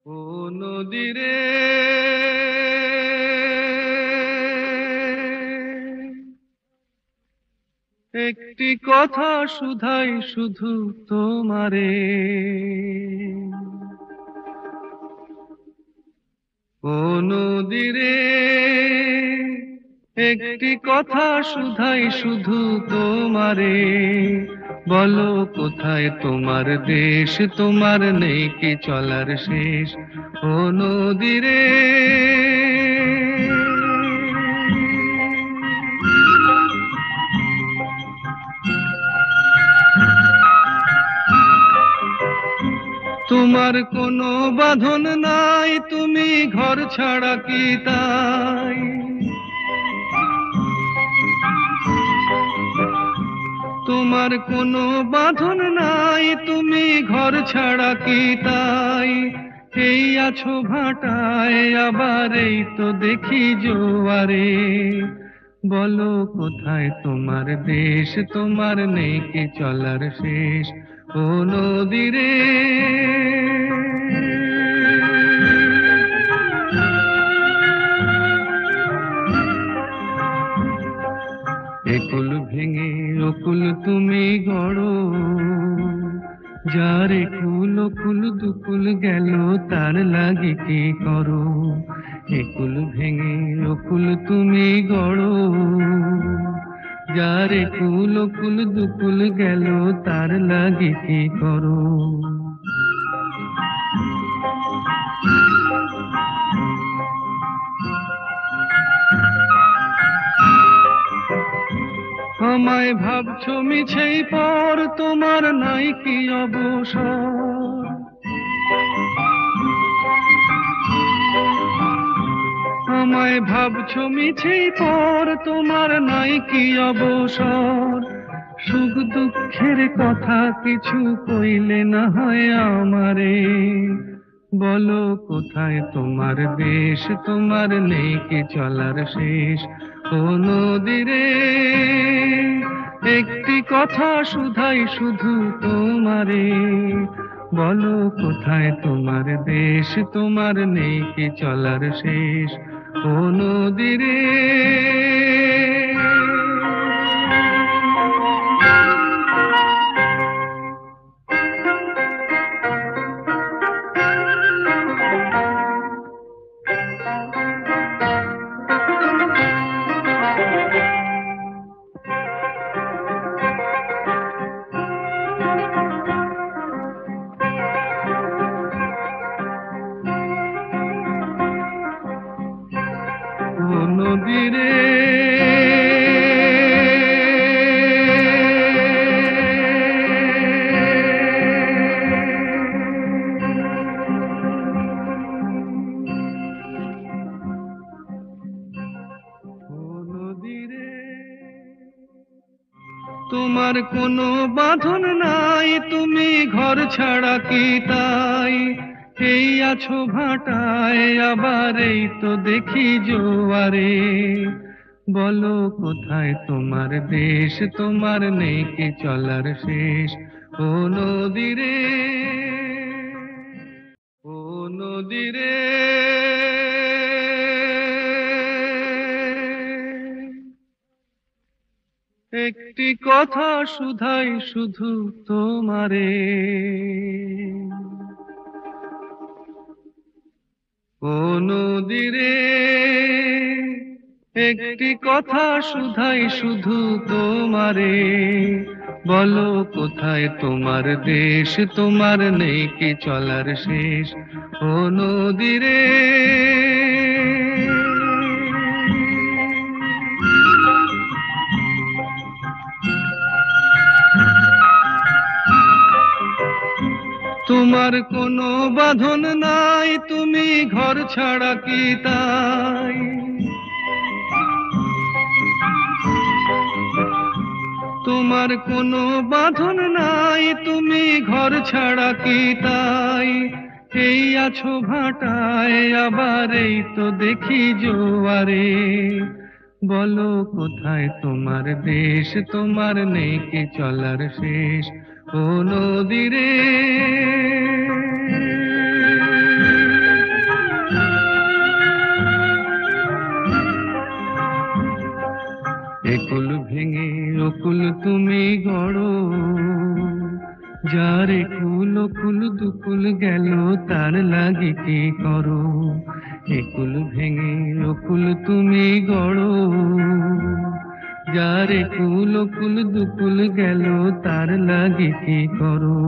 ও নদী রে, একটি কথা শুধাই শুধু তোমারে। ও নদী রে, একটি কথা শুধাই শুধু তোমারে। বলো কোথায় তোমার দেশ, তোমার নেই কি চলার শেষ। ও নদী রে, তোমার কোনো বাঁধন নাই, তুমি ঘর ছাড়া কি তাই। তোমার কোনো বাঁধন নাই, তুমি ঘর ছাড়া কি তাই। এই আছো ভাটায়, আবার এই তো দেখি জোয়ারে। বলো কোথায় তোমার দেশ, তোমার নেই কি চলার শেষ। ও নদী রে, একুল ভেঙে অকুল তুমি গড়ো, যার একুল অকুল দুকুল গেল তার লাগি কি করো। একুল ভেঙে অকুল তুমি গড়ো, যার একুল অকুল দুকুল গেল তার লাগি কি করো। আমায় ভাবছো মিছেই পর, তোমার নাই কি অবসর। আমায় ভাবছো মিছেই পর, তোমার নাই কি অবসর। সুখ দুঃখের কথা কিছু কইলে না হয় আমারে। বলো কোথায় তোমার দেশ, তোমার নেই কি চলার শেষ। ও নদী রে, একটি কথা শুধাই শুধু তোমারে। বলো কোথায় তোমার দেশ, তোমার নেই কি চলার শেষ। ও নদী রে, ও নদী রে, ও নদী রে, তোমার কোনো বাঁধন নাই, তুমি ঘর ছাড়া কি তাই। এই আছো ভাটায়, আবার এই তো দেখি জোয়ারে। বলো কোথায় তোমার দেশ, তোমার নেই কি চলার শেষ। ও নদী রে, ও নদী রে, একটি কথা শুধাই শুধু তোমারে। ও নদী রে, একটি কথা শুধাই শুধু তোমারে। বলো কোথায় তোমার দেশ, তোমার নেই কি চলার শেষ। ও নদী রে, তোমার কোনো বাঁধন নাই, তুমি ঘর ছাড়া কি তাই। তোমার কোনো বাঁধন নাই, তুমি ঘর ছাড়া কি তাই। এই আছো ভাটায়, আবার এই তো দেখি জোয়ারে। বলো কোথায় তোমার দেশ, তোমার নেই কি চলার শেষ। ও নদী রে, একুল ভেঙে অকুল তুমি গড়ো, যার একুল অকুল দুকুল গেল তার লাগি কি করো। একুল ভেঙে অকুল তুমি গড়ো, যার একুল অকুল দুকুল গেল তার লাগি কি করো।